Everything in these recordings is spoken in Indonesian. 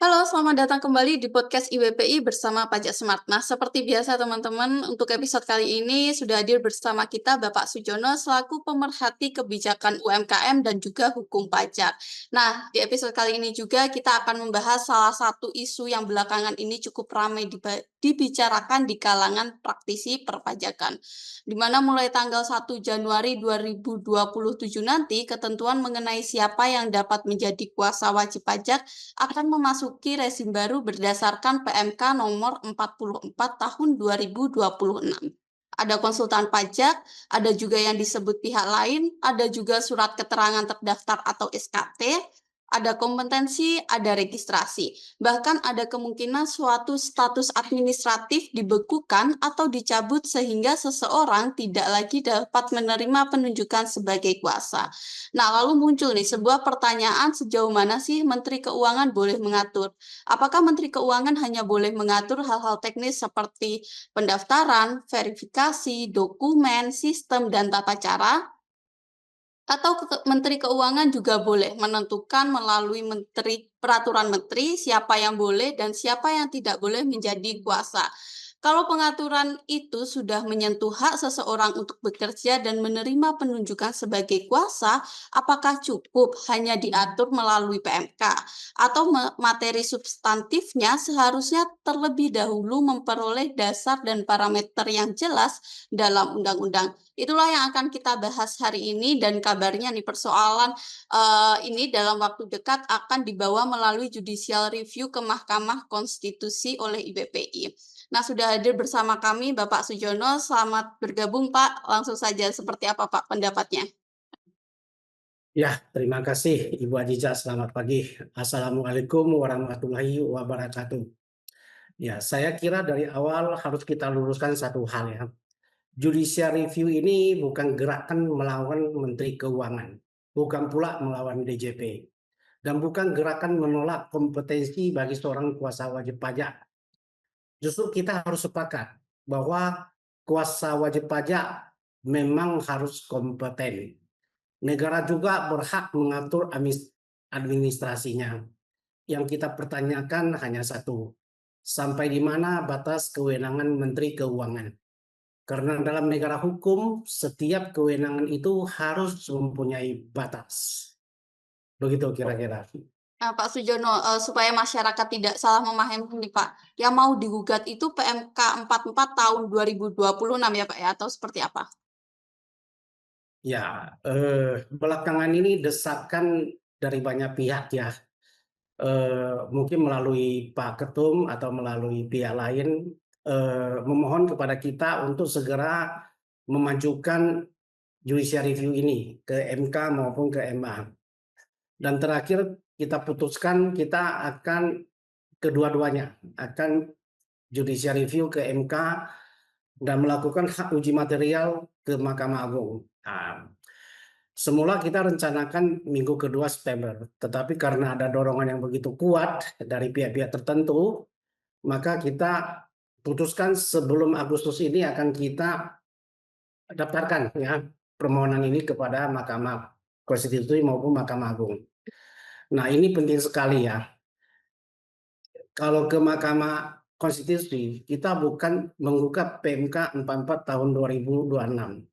Halo, selamat datang kembali di podcast IWPI bersama Pajak Smart. Nah, seperti biasa teman-teman, untuk episode kali ini sudah hadir bersama kita Bapak Sujono selaku pemerhati kebijakan UMKM dan juga hukum pajak. Nah, di episode kali ini juga kita akan membahas salah satu isu yang belakangan ini cukup ramai dibicarakan di kalangan praktisi perpajakan. Di mana mulai tanggal 1 Januari 2027 nanti, ketentuan mengenai siapa yang dapat menjadi kuasa wajib pajak akan memasuki rezim baru berdasarkan PMK nomor 44 tahun 2026. Ada konsultan pajak, ada juga yang disebut pihak lain, ada juga surat keterangan terdaftar atau SKT, ada kompetensi, ada registrasi. Bahkan ada kemungkinan suatu status administratif dibekukan atau dicabut sehingga seseorang tidak lagi dapat menerima penunjukan sebagai kuasa. Nah, lalu muncul nih sebuah pertanyaan, sejauh mana sih Menteri Keuangan boleh mengatur? Apakah Menteri Keuangan hanya boleh mengatur hal-hal teknis seperti pendaftaran, verifikasi, dokumen, sistem, dan tata cara? Atau Menteri Keuangan juga boleh menentukan melalui peraturan menteri siapa yang boleh dan siapa yang tidak boleh menjadi kuasa. Kalau pengaturan itu sudah menyentuh hak seseorang untuk bekerja dan menerima penunjukan sebagai kuasa, apakah cukup hanya diatur melalui PMK? Atau materi substantifnya seharusnya terlebih dahulu memperoleh dasar dan parameter yang jelas dalam undang-undang? Itulah yang akan kita bahas hari ini dan kabarnya nih persoalan ini dalam waktu dekat akan dibawa melalui judicial review ke Mahkamah Konstitusi oleh IBPI. Nah, sudah hadir bersama kami Bapak Sujono. Selamat bergabung, Pak. Langsung saja, seperti apa, Pak, pendapatnya? Ya, terima kasih Ibu Adija. Selamat pagi. Assalamualaikum warahmatullahi wabarakatuh. Ya, saya kira dari awal harus kita luruskan satu hal ya. Judicial review ini bukan gerakan melawan Menteri Keuangan, bukan pula melawan DJP, dan bukan gerakan menolak kompetensi bagi seorang kuasa wajib pajak. Justru kita harus sepakat bahwa kuasa wajib pajak memang harus kompeten. Negara juga berhak mengatur administrasinya. Yang kita pertanyakan hanya satu, sampai di mana batas kewenangan Menteri Keuangan? Karena dalam negara hukum, setiap kewenangan itu harus mempunyai batas. Begitu kira-kira. Nah, Pak Sujono, supaya masyarakat tidak salah memahami nih, Pak, yang mau digugat itu PMK 44 tahun 2026 ya, Pak, ya? Atau seperti apa? Ya, belakangan ini desakan dari banyak pihak ya, mungkin melalui Pak Ketum atau melalui pihak lain, memohon kepada kita untuk segera memajukan judicial review ini ke MK maupun ke MA. Dan terakhir kita putuskan kita akan kedua-duanya, akan judicial review ke MK dan melakukan hak uji material ke Mahkamah Agung. Nah, semula kita rencanakan minggu kedua September, tetapi karena ada dorongan yang begitu kuat dari pihak-pihak tertentu, maka kita putuskan sebelum Agustus ini akan kita daftarkan ya permohonan ini kepada Mahkamah Konstitusi maupun Mahkamah Agung. Nah, ini penting sekali ya. Kalau ke Mahkamah Konstitusi, kita bukan menggugat PMK 44 tahun 2026.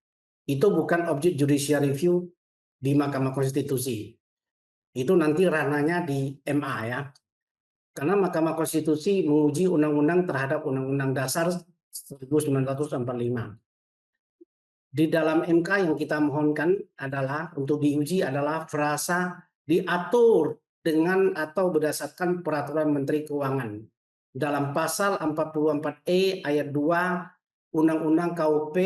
Itu bukan objek judicial review di Mahkamah Konstitusi. Itu nanti ranahnya di MA ya. Karena Mahkamah Konstitusi menguji undang-undang terhadap Undang-Undang Dasar 1945. Di dalam MK yang kita mohonkan adalah untuk diuji adalah frasa diatur dengan atau berdasarkan peraturan Menteri Keuangan dalam pasal 44E ayat 2 Undang-Undang KUP,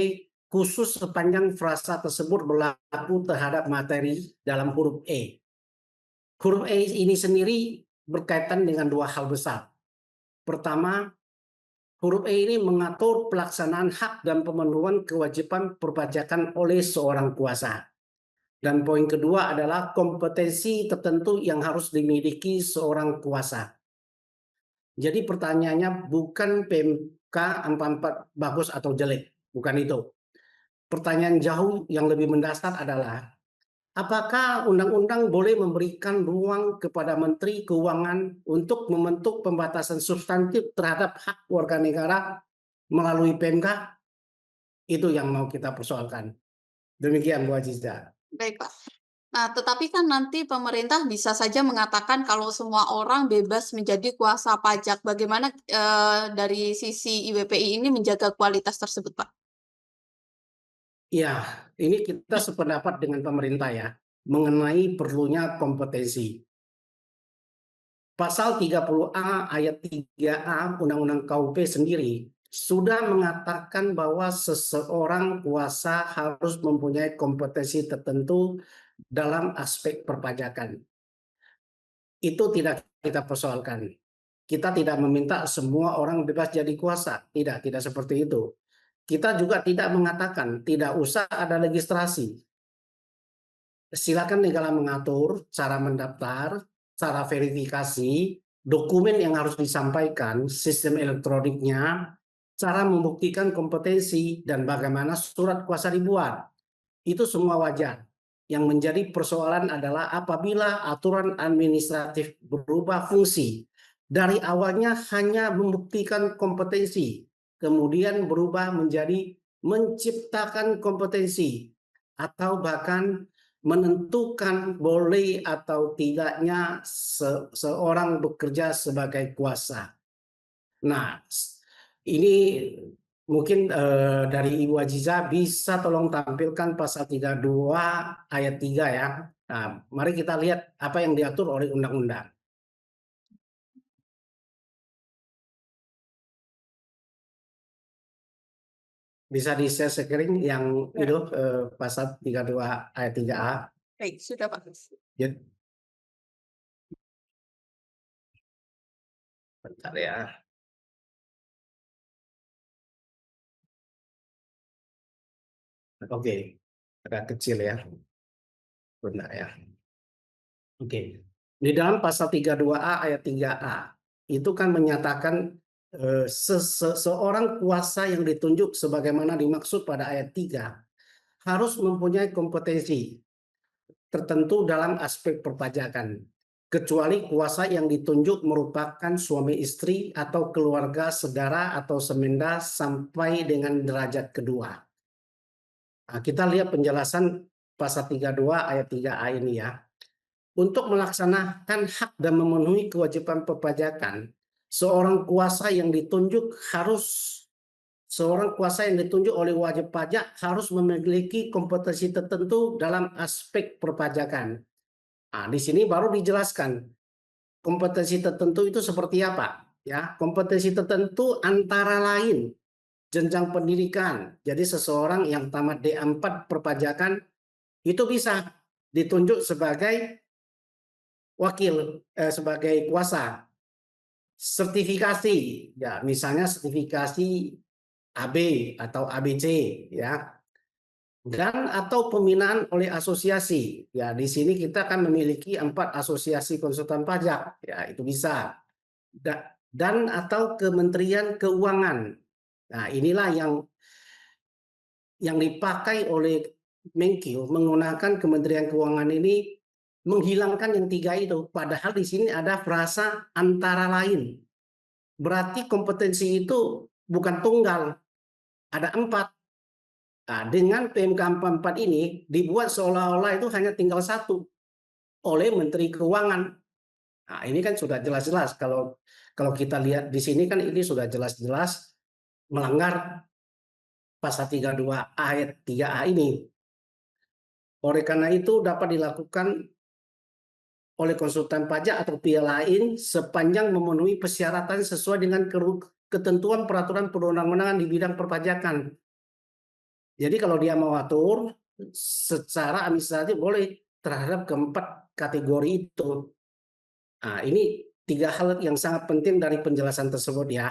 khusus sepanjang frasa tersebut berlaku terhadap materi dalam huruf E. Huruf E ini sendiri berkaitan dengan dua hal besar. Pertama, huruf E ini mengatur pelaksanaan hak dan pemenuhan kewajiban perpajakan oleh seorang kuasa. Dan poin kedua adalah kompetensi tertentu yang harus dimiliki seorang kuasa. Jadi pertanyaannya bukan PMK 44 bagus atau jelek, bukan itu. Pertanyaan jauh yang lebih mendasar adalah apakah undang-undang boleh memberikan ruang kepada Menteri Keuangan untuk membentuk pembatasan substantif terhadap hak warga negara melalui PMK? Itu yang mau kita persoalkan. Demikian Bu Aziza. Baik, Pak. Nah, tetapi kan nanti pemerintah bisa saja mengatakan kalau semua orang bebas menjadi kuasa pajak. Bagaimana, dari sisi IWPI ini menjaga kualitas tersebut, Pak? Ya, ini kita sependapat dengan pemerintah ya, mengenai perlunya kompetensi. Pasal 30A ayat 3A Undang-Undang KUP sendiri sudah mengatakan bahwa seseorang kuasa harus mempunyai kompetensi tertentu dalam aspek perpajakan. Itu tidak kita persoalkan. Kita tidak meminta semua orang bebas jadi kuasa. Tidak seperti itu. Kita juga tidak mengatakan tidak usah ada registrasi. Silakan negara mengatur cara mendaftar, cara verifikasi, dokumen yang harus disampaikan, sistem elektroniknya, cara membuktikan kompetensi, dan bagaimana surat kuasa dibuat. Itu semua wajar. Yang menjadi persoalan adalah apabila aturan administratif berubah fungsi. Dari awalnya hanya membuktikan kompetensi, kemudian berubah menjadi menciptakan kompetensi, atau bahkan menentukan boleh atau tidaknya seorang bekerja sebagai kuasa. Nah, ini mungkin dari Ibu Aziza bisa tolong tampilkan pasal 32 ayat 3 ya. Nah, mari kita lihat apa yang diatur oleh undang-undang. Bisa di-share screen yang Ya. itu pasal 32 ayat 3A. Baik, sudah, Pak. Ya, bentar ya. Oke, agak kecil ya. Bentar ya. Oke. Di dalam pasal 32A ayat 3A itu kan menyatakan seorang kuasa yang ditunjuk sebagaimana dimaksud pada ayat 3 harus mempunyai kompetensi tertentu dalam aspek perpajakan, kecuali kuasa yang ditunjuk merupakan suami istri atau keluarga saudara atau semenda sampai dengan derajat kedua. Nah, kita lihat penjelasan pasal 32 ayat 3A ini ya. Untuk melaksanakan hak dan memenuhi kewajiban perpajakan, seorang kuasa yang ditunjuk oleh wajib pajak harus memiliki kompetensi tertentu dalam aspek perpajakan. Nah, di sini baru dijelaskan kompetensi tertentu itu seperti apa. Ya, kompetensi tertentu antara lain jenjang pendidikan. Jadi seseorang yang tamat D4 perpajakan itu bisa ditunjuk sebagai sebagai kuasa. Sertifikasi, ya misalnya sertifikasi AB atau ABC, ya, dan atau pembinaan oleh asosiasi. Ya, di sini kita akan memiliki 4 asosiasi konsultan pajak, ya itu bisa. Dan atau Kementerian Keuangan. Nah, inilah yang dipakai oleh Menkyu menggunakan Kementerian Keuangan ini menghilangkan yang 3 itu. Padahal di sini ada frasa antara lain. Berarti kompetensi itu bukan tunggal, ada 4. Nah, dengan PMK 44 ini dibuat seolah-olah itu hanya tinggal 1 oleh Menteri Keuangan. Nah, ini kan sudah jelas-jelas kalau kita lihat di sini kan ini sudah jelas-jelas melanggar pasal 32 ayat 3A ini. Oleh karena itu dapat dilakukan oleh konsultan pajak atau pihak lain sepanjang memenuhi persyaratan sesuai dengan ketentuan peraturan perundang-undangan di bidang perpajakan. Jadi kalau dia mau atur secara administratif boleh terhadap keempat kategori itu. Nah, ini 3 hal yang sangat penting dari penjelasan tersebut ya.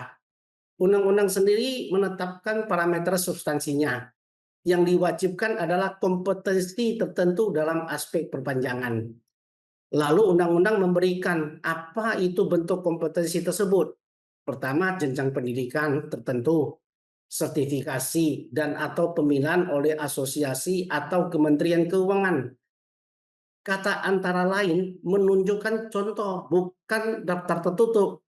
Undang-undang sendiri menetapkan parameter substansinya. Yang diwajibkan adalah kompetensi tertentu dalam aspek perpanjangan. Lalu undang-undang memberikan apa itu bentuk kompetensi tersebut. Pertama, jenjang pendidikan tertentu, sertifikasi dan atau pemilihan oleh asosiasi atau Kementerian Keuangan. Kata antara lain menunjukkan contoh, bukan daftar tertutup.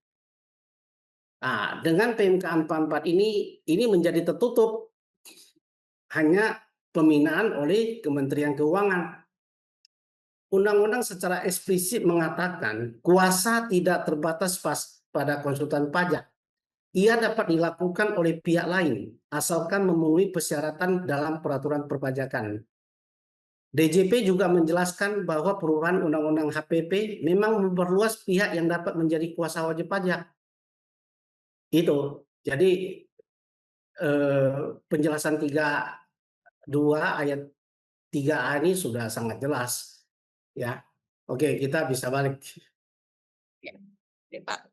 Nah, dengan PMK 44 ini menjadi tertutup, hanya pembinaan oleh Kementerian Keuangan. Undang-undang secara eksplisit mengatakan kuasa tidak terbatas pada konsultan pajak. Ia dapat dilakukan oleh pihak lain, asalkan memenuhi persyaratan dalam peraturan perpajakan. DJP juga menjelaskan bahwa perubahan Undang-Undang HPP memang memperluas pihak yang dapat menjadi kuasa wajib pajak. Itu. Jadi penjelasan 32 ayat 3A ini sudah sangat jelas. Ya. Oke, kita bisa balik. Ya, oke, Pak.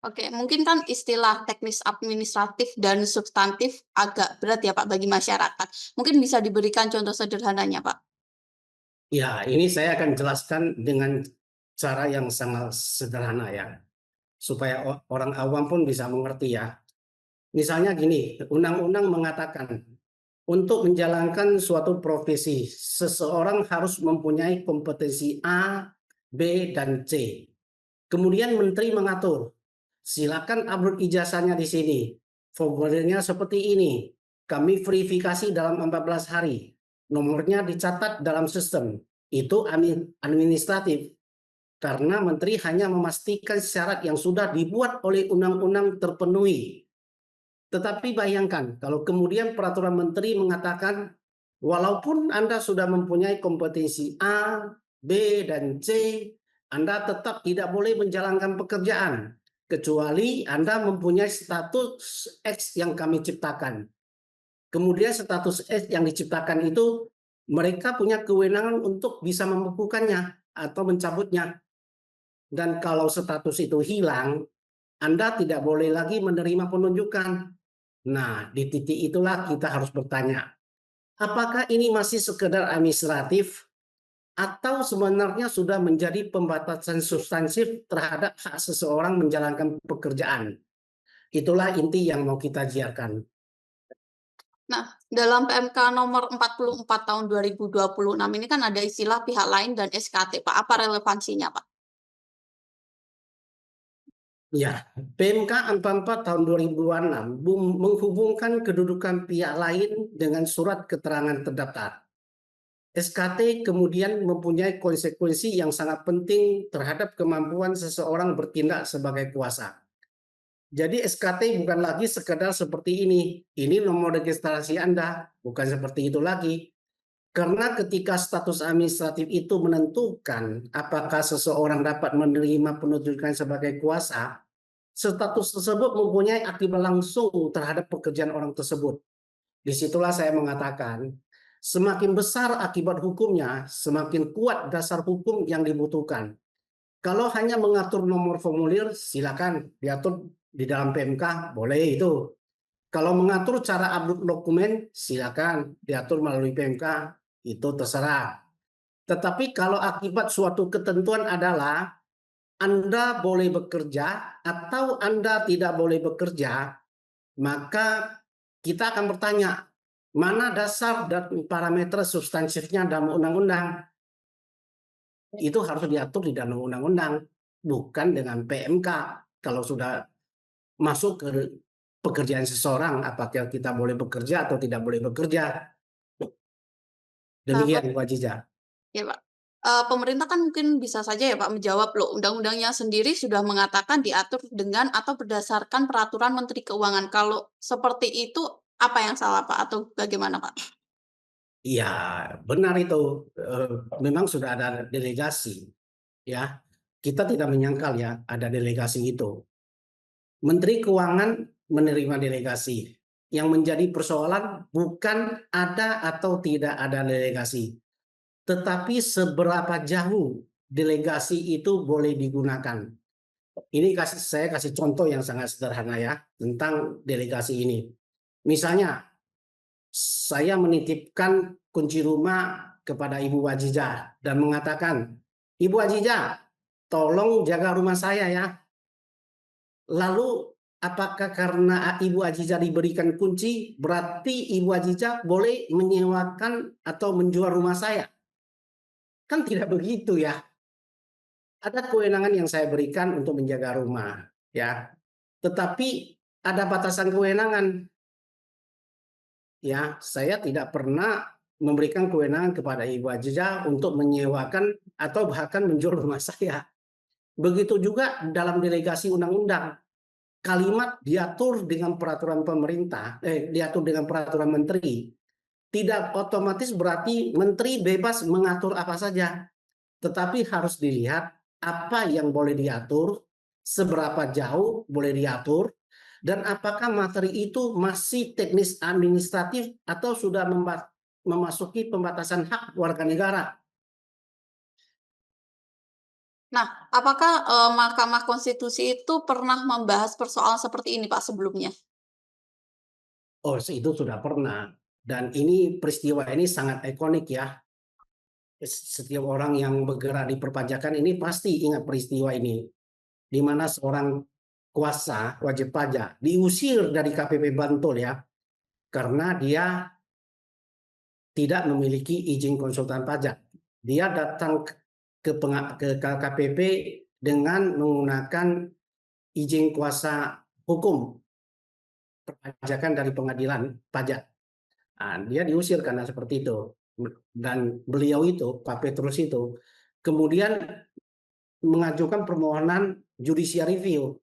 Oke, mungkin kan istilah teknis administratif dan substantif agak berat ya Pak bagi masyarakat. Mungkin bisa diberikan contoh sederhananya Pak. Ya, ini saya akan jelaskan dengan cara yang sangat sederhana ya, supaya orang awam pun bisa mengerti ya. Misalnya gini, undang-undang mengatakan untuk menjalankan suatu profesi, seseorang harus mempunyai kompetensi A, B, dan C. Kemudian menteri mengatur, silakan upload ijazahnya di sini. Formulirnya seperti ini. Kami verifikasi dalam 14 hari. Nomornya dicatat dalam sistem. Itu administratif. Karena menteri hanya memastikan syarat yang sudah dibuat oleh undang-undang terpenuhi. Tetapi bayangkan kalau kemudian peraturan menteri mengatakan walaupun Anda sudah mempunyai kompetensi A, B, dan C, Anda tetap tidak boleh menjalankan pekerjaan kecuali Anda mempunyai status X yang kami ciptakan. Kemudian status X yang diciptakan itu mereka punya kewenangan untuk bisa membekukannya atau mencabutnya. Dan kalau status itu hilang, Anda tidak boleh lagi menerima penunjukan. Nah, di titik itulah kita harus bertanya, apakah ini masih sekedar administratif atau sebenarnya sudah menjadi pembatasan substansif terhadap hak seseorang menjalankan pekerjaan? Itulah inti yang mau kita jiarkan. Nah, dalam PMK nomor 44 tahun 2026 ini kan ada istilah pihak lain dan SKT Pak. Apa relevansinya Pak? Ya, PMK 44 tahun 2026 menghubungkan kedudukan pihak lain dengan surat keterangan terdaftar. SKT kemudian mempunyai konsekuensi yang sangat penting terhadap kemampuan seseorang bertindak sebagai kuasa. Jadi SKT bukan lagi sekedar seperti ini. Ini nomor registrasi Anda, bukan seperti itu lagi. Karena ketika status administratif itu menentukan apakah seseorang dapat menerima penunjukan sebagai kuasa, status tersebut mempunyai akibat langsung terhadap pekerjaan orang tersebut. Disitulah saya mengatakan, semakin besar akibat hukumnya, semakin kuat dasar hukum yang dibutuhkan. Kalau hanya mengatur nomor formulir, silakan diatur di dalam PMK, boleh itu. Kalau mengatur cara upload dokumen, silakan diatur melalui PMK, itu terserah. Tetapi kalau akibat suatu ketentuan adalah Anda boleh bekerja atau Anda tidak boleh bekerja, maka kita akan bertanya, mana dasar dan parameter substansifnya dalam undang-undang? Itu harus diatur di dalam undang-undang, bukan dengan PMK. Kalau sudah masuk ke pekerjaan seseorang, apakah kita boleh bekerja atau tidak boleh bekerja. Nah, Demikian, Bu Aziza. ya Pak. Pemerintah kan mungkin bisa saja ya Pak menjawab, loh undang-undangnya sendiri sudah mengatakan diatur dengan atau berdasarkan peraturan Menteri Keuangan. Kalau seperti itu apa yang salah Pak atau bagaimana Pak? Iya, benar itu. Memang sudah ada delegasi, ya. Kita tidak menyangkal ya ada delegasi itu. Menteri Keuangan menerima delegasi. Yang menjadi persoalan bukan ada atau tidak ada delegasi, tetapi seberapa jauh delegasi itu boleh digunakan. Ini saya kasih contoh yang sangat sederhana ya tentang delegasi ini. Misalnya, saya menitipkan kunci rumah kepada Ibu Wajijah dan mengatakan, Ibu Wajijah, tolong jaga rumah saya ya. Lalu apakah karena Ibu Aziza diberikan kunci, berarti Ibu Aziza boleh menyewakan atau menjual rumah saya? Kan tidak begitu ya. Ada kewenangan yang saya berikan untuk menjaga rumah, ya. Tetapi ada batasan kewenangan, ya. Saya tidak pernah memberikan kewenangan kepada Ibu Aziza untuk menyewakan atau bahkan menjual rumah saya. Begitu juga dalam delegasi undang-undang. Kalimat diatur dengan peraturan pemerintah, diatur dengan peraturan menteri, tidak otomatis berarti menteri bebas mengatur apa saja, tetapi harus dilihat apa yang boleh diatur, seberapa jauh boleh diatur, dan apakah materi itu masih teknis administratif atau sudah memasuki pembatasan hak warga negara. Nah, apakah, Mahkamah Konstitusi itu pernah membahas persoalan seperti ini, Pak, sebelumnya? Oh, itu sudah pernah. Dan ini peristiwa ini sangat ikonik ya. Setiap orang yang bergerak di perpajakan ini pasti ingat peristiwa ini, di mana seorang kuasa wajib pajak diusir dari KPP Bantul ya, karena dia tidak memiliki izin konsultan pajak. Dia datang ke KPP dengan menggunakan izin kuasa hukum perpajakan dari pengadilan pajak. Nah, dia diusir karena seperti itu. Dan beliau itu, Pak Petrus itu, kemudian mengajukan permohonan judicial review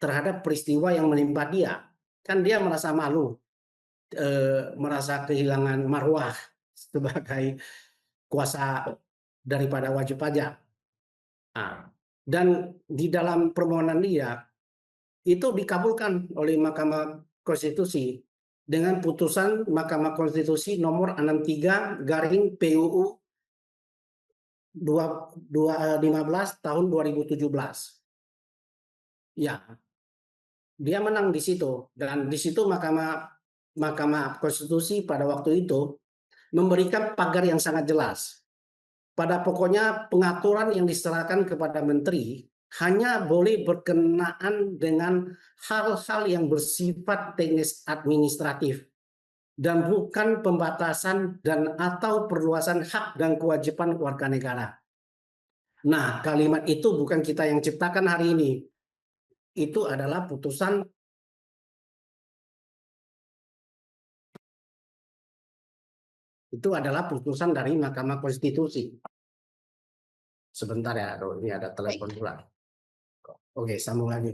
terhadap peristiwa yang menimpa dia. Kan dia merasa malu, merasa kehilangan marwah sebagai kuasa daripada wajib pajak. Nah, dan di dalam permohonan dia itu dikabulkan oleh Mahkamah Konstitusi dengan putusan Mahkamah Konstitusi nomor 63 garing PUU 15 tahun 2017. Ya, dia menang di situ, dan di situ Mahkamah Konstitusi pada waktu itu memberikan pagar yang sangat jelas. Pada pokoknya pengaturan yang diserahkan kepada menteri hanya boleh berkenaan dengan hal-hal yang bersifat teknis administratif dan bukan pembatasan dan atau perluasan hak dan kewajiban warga negara. Nah, kalimat itu bukan kita yang ciptakan hari ini. Itu adalah putusan dari Mahkamah Konstitusi. Sebentar ya, ini ada telepon Baik. pula. Oke, sambung lagi.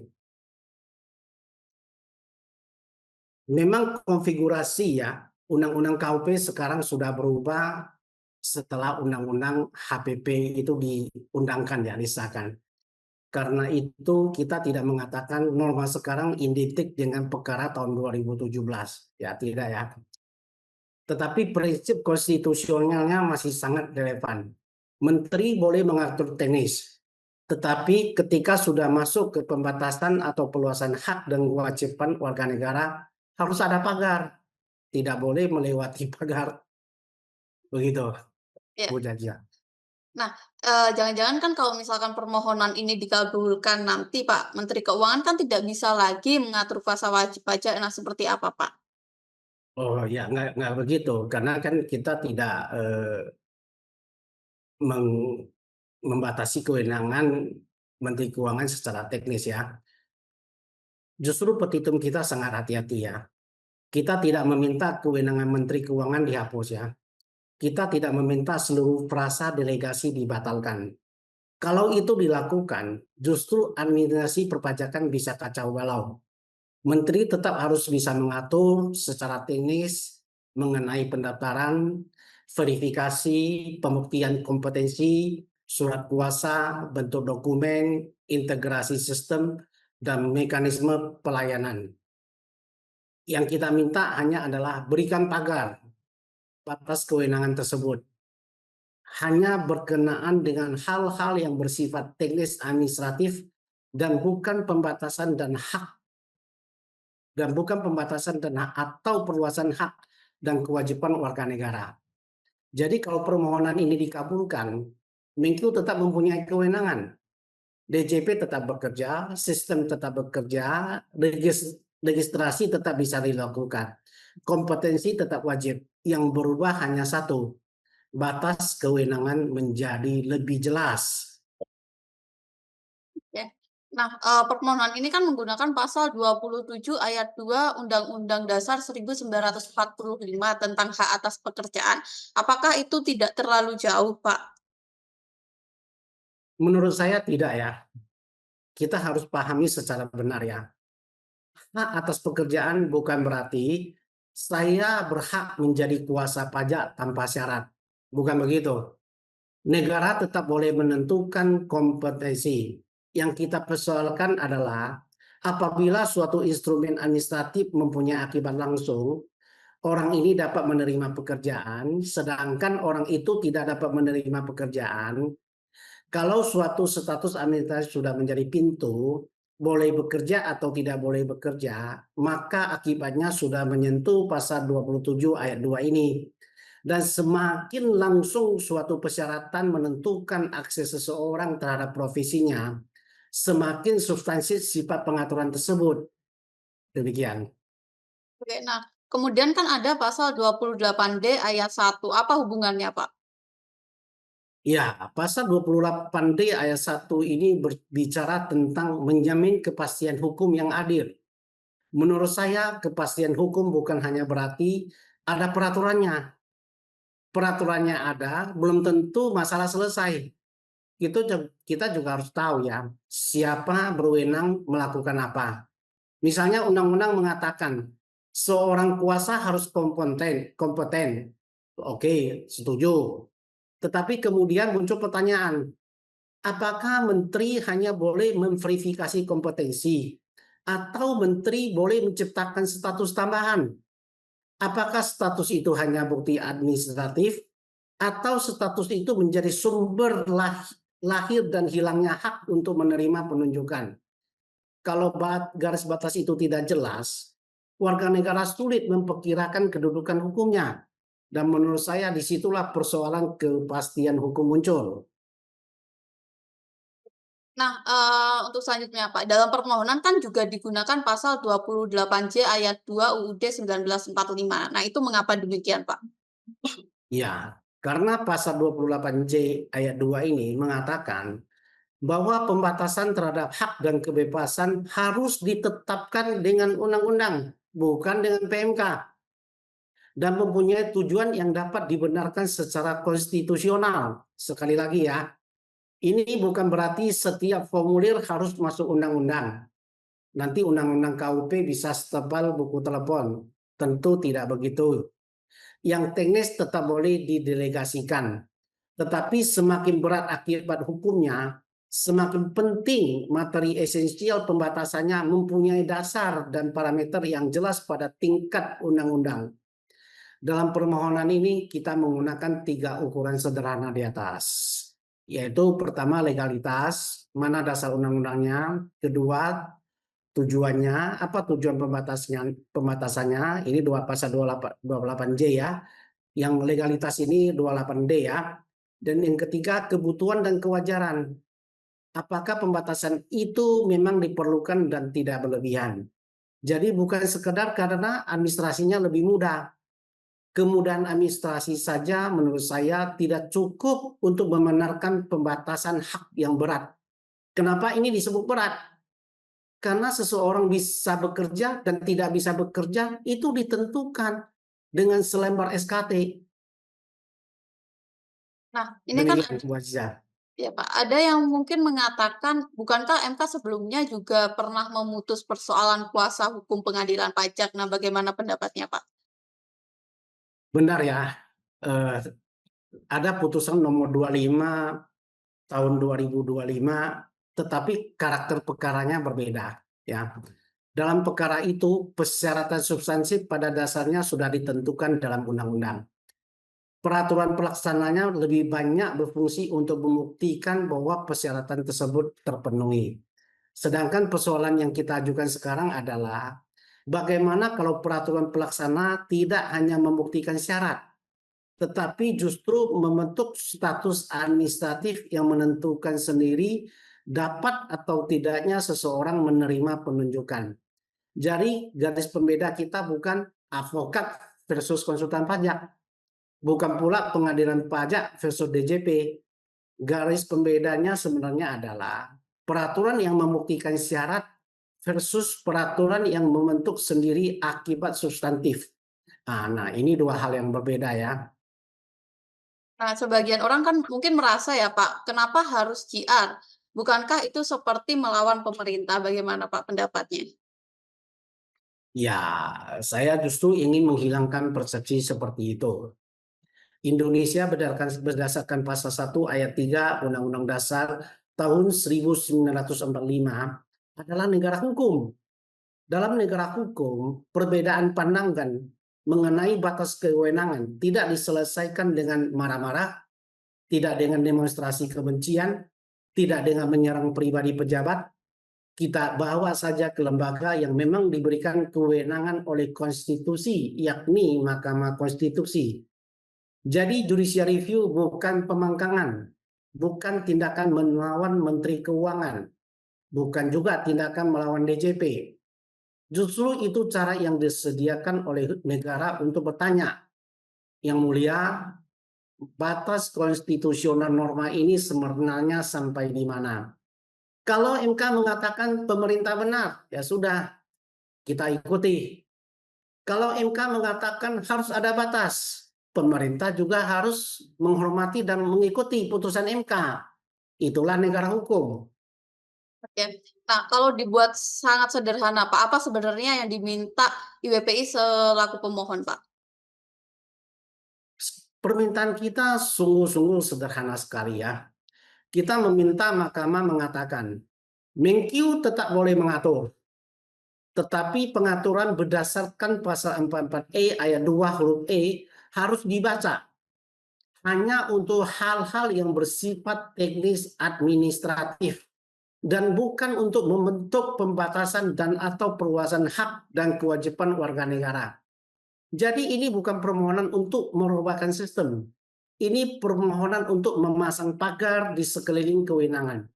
Memang konfigurasi ya, Undang-Undang KUP sekarang sudah berubah setelah Undang-Undang HPP itu diundangkan ya, disahkan. Karena itu kita tidak mengatakan norma sekarang identik dengan perkara tahun 2017. Ya, tidak ya. Tetapi prinsip konstitusionalnya masih sangat relevan. Menteri boleh mengatur teknis, tetapi ketika sudah masuk ke pembatasan atau perluasan hak dan kewajiban warga negara, harus ada pagar. Tidak boleh melewati pagar. Begitu, Ya. Bu Jaja. Nah, jangan-jangan kan kalau misalkan permohonan ini dikabulkan nanti, Pak, Menteri Keuangan kan tidak bisa lagi mengatur kuasa wajib pajak. Nah, seperti apa, Pak? Oh ya, nggak begitu. Karena kan kita tidak membatasi kewenangan Menteri Keuangan secara teknis ya. Justru petitum kita sangat hati-hati ya. Kita tidak meminta kewenangan Menteri Keuangan dihapus ya. Kita tidak meminta seluruh frasa delegasi dibatalkan. Kalau itu dilakukan, justru administrasi perpajakan bisa kacau balau. Menteri tetap harus bisa mengatur secara teknis mengenai pendaftaran, verifikasi, pembuktian kompetensi, surat kuasa, bentuk dokumen, integrasi sistem, dan mekanisme pelayanan. Yang kita minta hanya adalah berikan pagar batas kewenangan tersebut. Hanya berkenaan dengan hal-hal yang bersifat teknis administratif dan bukan pembatasan dan hak atau perluasan hak dan kewajiban warga negara. Jadi kalau permohonan ini dikabulkan, Menkyu tetap mempunyai kewenangan DJP tetap bekerja, sistem tetap bekerja, registrasi tetap bisa dilakukan. Kompetensi tetap wajib. Yang berubah hanya satu, batas kewenangan menjadi lebih jelas. Ya. Nah, permohonan ini kan menggunakan pasal 27 ayat 2 Undang-Undang Dasar 1945 tentang hak atas pekerjaan. Apakah itu tidak terlalu jauh, Pak? Menurut saya tidak ya. Kita harus pahami secara benar ya. Hak atas pekerjaan bukan berarti saya berhak menjadi kuasa pajak tanpa syarat. Bukan begitu. Negara tetap boleh menentukan kompetensi. Yang kita persoalkan adalah apabila suatu instrumen administratif mempunyai akibat langsung, orang ini dapat menerima pekerjaan, sedangkan orang itu tidak dapat menerima pekerjaan. Kalau suatu status administratif sudah menjadi pintu, boleh bekerja atau tidak boleh bekerja, maka akibatnya sudah menyentuh pasal 27 ayat 2 ini. Dan semakin langsung suatu persyaratan menentukan akses seseorang terhadap profesinya, semakin substansi sifat pengaturan tersebut. Demikian. Oke, nah, kemudian kan ada pasal 28D ayat 1. Apa hubungannya, Pak? Ya, pasal 28D ayat 1 ini berbicara tentang menjamin kepastian hukum yang adil. Menurut saya, kepastian hukum bukan hanya berarti ada peraturannya. Peraturannya ada, belum tentu masalah selesai. Itu kita juga harus tahu ya, siapa berwenang melakukan apa. Misalnya undang-undang mengatakan seorang kuasa harus kompeten. Oke, setuju. Tetapi kemudian muncul pertanyaan, apakah menteri hanya boleh memverifikasi kompetensi atau menteri boleh menciptakan status tambahan? Apakah status itu hanya bukti administratif atau status itu menjadi sumber lahir dan hilangnya hak untuk menerima penunjukan? Kalau garis batas itu tidak jelas, warga negara sulit memperkirakan kedudukan hukumnya. Dan menurut saya disitulah persoalan kepastian hukum muncul. Nah, untuk selanjutnya, Pak, dalam permohonan kan juga digunakan pasal 28J ayat 2 UUD 1945. Nah, itu mengapa demikian, Pak? Ya, karena pasal 28J ayat 2 ini mengatakan bahwa pembatasan terhadap hak dan kebebasan harus ditetapkan dengan undang-undang, bukan dengan PMK, dan mempunyai tujuan yang dapat dibenarkan secara konstitusional. Sekali lagi ya, ini bukan berarti setiap formulir harus masuk undang-undang. Nanti undang-undang KUP bisa setebal buku telepon. Tentu tidak begitu. Yang teknis tetap boleh didelegasikan. Tetapi semakin berat akibat hukumnya, semakin penting materi esensial pembatasannya mempunyai dasar dan parameter yang jelas pada tingkat undang-undang. Dalam permohonan ini kita menggunakan 3 ukuran sederhana di atas, yaitu pertama legalitas, mana dasar undang-undangnya, kedua tujuannya, apa tujuan pembatasannya, ini pasal 28J ya, yang legalitas ini 28D ya, dan yang ketiga kebutuhan dan kewajaran, apakah pembatasan itu memang diperlukan dan tidak berlebihan. Jadi bukan sekedar karena administrasinya lebih mudah. Kemudahan administrasi saja menurut saya tidak cukup untuk membenarkan pembatasan hak yang berat. Kenapa ini disebut berat? Karena seseorang bisa bekerja dan tidak bisa bekerja itu ditentukan dengan selembar SKT. Nah, ini kan Demikian Bu Aziza. ya, Pak, ada yang mungkin mengatakan, bukankah MK sebelumnya juga pernah memutus persoalan kuasa hukum pengadilan pajak? Nah, bagaimana pendapatnya, Pak? Benar ya, eh, ada putusan nomor 25 tahun 2025, tetapi karakter perkaranya berbeda ya. Dalam perkara itu, persyaratan substansi pada dasarnya sudah ditentukan dalam undang-undang. Peraturan pelaksananya lebih banyak berfungsi untuk membuktikan bahwa persyaratan tersebut terpenuhi. Sedangkan persoalan yang kita ajukan sekarang adalah bagaimana kalau peraturan pelaksana tidak hanya membuktikan syarat, tetapi justru membentuk status administratif yang menentukan sendiri dapat atau tidaknya seseorang menerima penunjukan. Jadi garis pembeda kita bukan advokat versus konsultan pajak, bukan pula pengadilan pajak versus DJP. Garis pembedanya sebenarnya adalah peraturan yang membuktikan syarat versus peraturan yang membentuk sendiri akibat substantif. Nah, ini dua hal yang berbeda ya. Nah, sebagian orang kan mungkin merasa ya Pak, kenapa harus JR? Bukankah itu seperti melawan pemerintah? Bagaimana Pak pendapatnya? Ya, saya justru ingin menghilangkan persepsi seperti itu. Indonesia berdasarkan pasal 1 ayat 3 Undang-Undang Dasar tahun 1945 adalah negara hukum. Dalam negara hukum, perbedaan pandangan mengenai batas kewenangan tidak diselesaikan dengan marah-marah, tidak dengan demonstrasi kebencian, tidak dengan menyerang pribadi pejabat. Kita bawa saja ke lembaga yang memang diberikan kewenangan oleh konstitusi, yakni Mahkamah Konstitusi. Jadi judicial review bukan pemangkangan, bukan tindakan melawan Menteri Keuangan, bukan juga tindakan melawan DJP. Justru itu cara yang disediakan oleh negara untuk bertanya, Yang Mulia, batas konstitusional norma ini sebenarnya sampai di mana? Kalau MK mengatakan pemerintah benar, ya sudah, kita ikuti. Kalau MK mengatakan harus ada batas, pemerintah juga harus menghormati dan mengikuti putusan MK. Itulah negara hukum. Oke. Nah, kalau dibuat sangat sederhana Pak, apa sebenarnya yang diminta IWPI selaku pemohon Pak? Permintaan kita sungguh-sungguh sederhana sekali ya. Kita meminta Mahkamah mengatakan, Menkyu tetap boleh mengatur, tetapi pengaturan berdasarkan pasal 44E ayat 2 huruf E harus dibaca hanya untuk hal-hal yang bersifat teknis administratif dan bukan untuk membentuk pembatasan dan atau perluasan hak dan kewajiban warga negara. Jadi ini bukan permohonan untuk merubahkan sistem. Ini permohonan untuk memasang pagar di sekeliling kewenangan.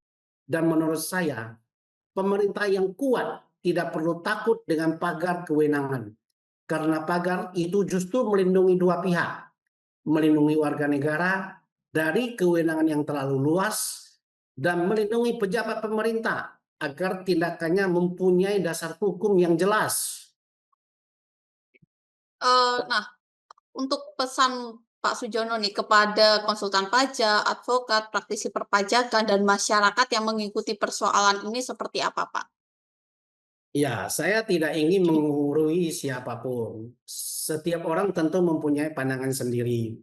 Dan menurut saya, pemerintah yang kuat tidak perlu takut dengan pagar kewenangan. Karena pagar itu justru melindungi dua pihak. Melindungi warga negara dari kewenangan yang terlalu luas dan melindungi pejabat pemerintah agar tindakannya mempunyai dasar hukum yang jelas. Nah, untuk pesan Pak Sujono nih kepada konsultan pajak, advokat, praktisi perpajakan, dan masyarakat yang mengikuti persoalan ini seperti apa, Pak? Ya, saya tidak ingin menggurui siapapun. Setiap orang tentu mempunyai pandangan sendiri.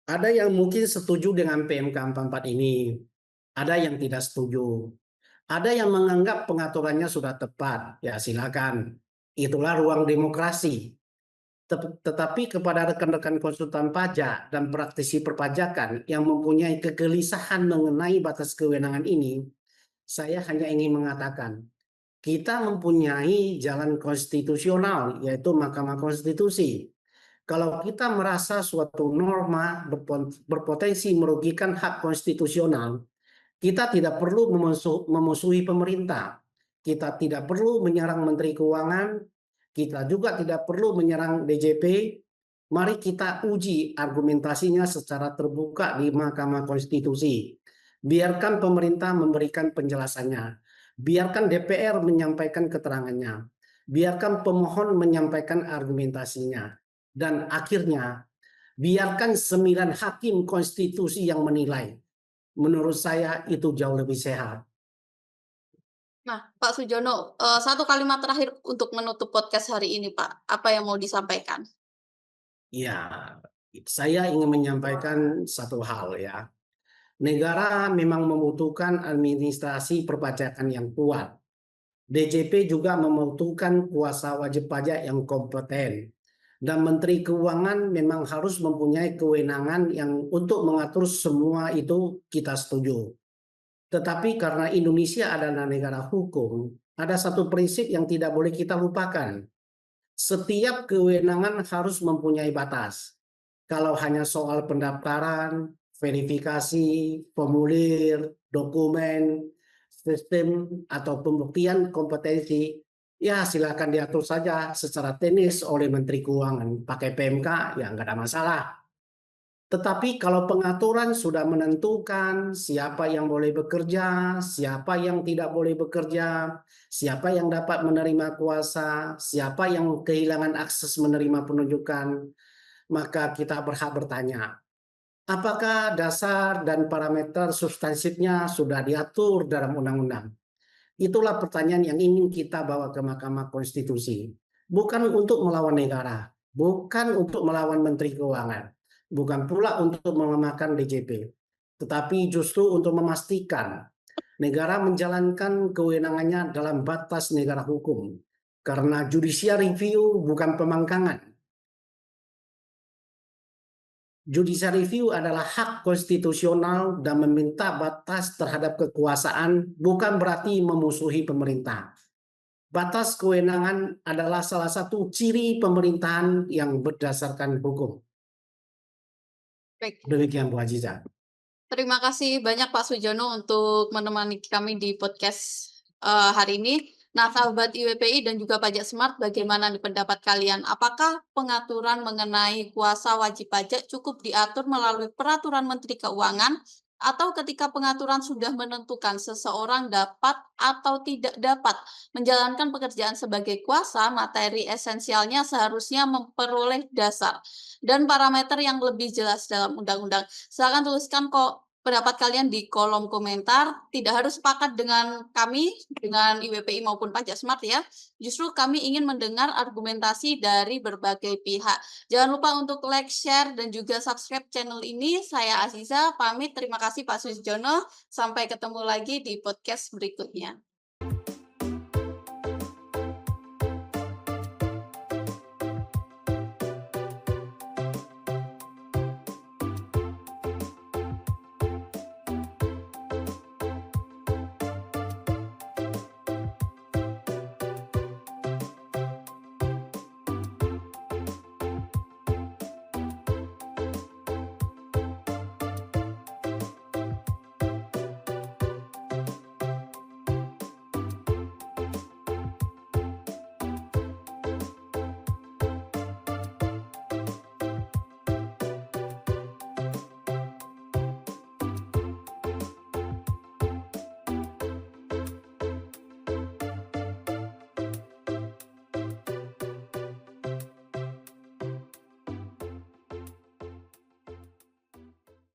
Ada yang mungkin setuju dengan PMK 44 ini, ada yang tidak setuju. Ada yang menganggap pengaturannya sudah tepat, ya silakan. Itulah ruang demokrasi. Tetapi kepada rekan-rekan konsultan pajak dan praktisi perpajakan yang mempunyai kegelisahan mengenai batas kewenangan ini, saya hanya ingin mengatakan, kita mempunyai jalan konstitusional, yaitu Mahkamah Konstitusi. Kalau kita merasa suatu norma berpotensi merugikan hak konstitusional, kita tidak perlu memusuhi pemerintah. Kita tidak perlu menyerang Menteri Keuangan. Kita juga tidak perlu menyerang DJP. Mari kita uji argumentasinya secara terbuka di Mahkamah Konstitusi. Biarkan pemerintah memberikan penjelasannya. Biarkan DPR menyampaikan keterangannya. Biarkan pemohon menyampaikan argumentasinya. Dan akhirnya, biarkan 9 hakim konstitusi yang menilai. Menurut saya itu jauh lebih sehat. Nah, Pak Sujono, satu kalimat terakhir untuk menutup podcast hari ini, Pak. Apa yang mau disampaikan? Ya, saya ingin menyampaikan satu hal ya. Negara memang membutuhkan administrasi perpajakan yang kuat. DJP juga membutuhkan kuasa wajib pajak yang kompeten. Dan Menteri Keuangan memang harus mempunyai kewenangan yang untuk mengatur semua itu kita setuju. Tetapi karena Indonesia adalah negara hukum, ada satu prinsip yang tidak boleh kita lupakan. Setiap kewenangan harus mempunyai batas. Kalau hanya soal pendaftaran, verifikasi, formulir, dokumen, sistem atau pembuktian kompetensi, ya silakan diatur saja secara teknis oleh Menteri Keuangan. Pakai PMK, ya nggak ada masalah. Tetapi kalau pengaturan sudah menentukan siapa yang boleh bekerja, siapa yang tidak boleh bekerja, siapa yang dapat menerima kuasa, siapa yang kehilangan akses menerima penunjukan, maka kita berhak bertanya, apakah dasar dan parameter substansifnya sudah diatur dalam undang-undang? Itulah pertanyaan yang ingin kita bawa ke Mahkamah Konstitusi. Bukan untuk melawan negara, bukan untuk melawan Menteri Keuangan, bukan pula untuk melemahkan DJP, tetapi justru untuk memastikan negara menjalankan kewenangannya dalam batas negara hukum. Karena judicial review bukan pemangkangan. Judicial review adalah hak konstitusional dan meminta batas terhadap kekuasaan bukan berarti memusuhi pemerintah. Batas kewenangan adalah salah satu ciri pemerintahan yang berdasarkan hukum. Baik. Demikian Bu Aziza. Terima kasih banyak Pak Sujono untuk menemani kami di podcast hari ini. Nah, sahabat IWPI dan juga Pajak Smart, bagaimana nih pendapat kalian? Apakah pengaturan mengenai kuasa wajib pajak cukup diatur melalui peraturan Menteri Keuangan atau ketika pengaturan sudah menentukan seseorang dapat atau tidak dapat menjalankan pekerjaan sebagai kuasa, materi esensialnya seharusnya memperoleh dasar dan parameter yang lebih jelas dalam undang-undang. Silakan tuliskan kok pendapat kalian di kolom komentar. Tidak harus sepakat dengan kami, dengan IWPI maupun Pajak Smart ya. Justru kami ingin mendengar argumentasi dari berbagai pihak. Jangan lupa untuk like, share, dan juga subscribe channel ini. Saya Aziza, pamit. Terima kasih Pak Sujono. Sampai ketemu lagi di podcast berikutnya.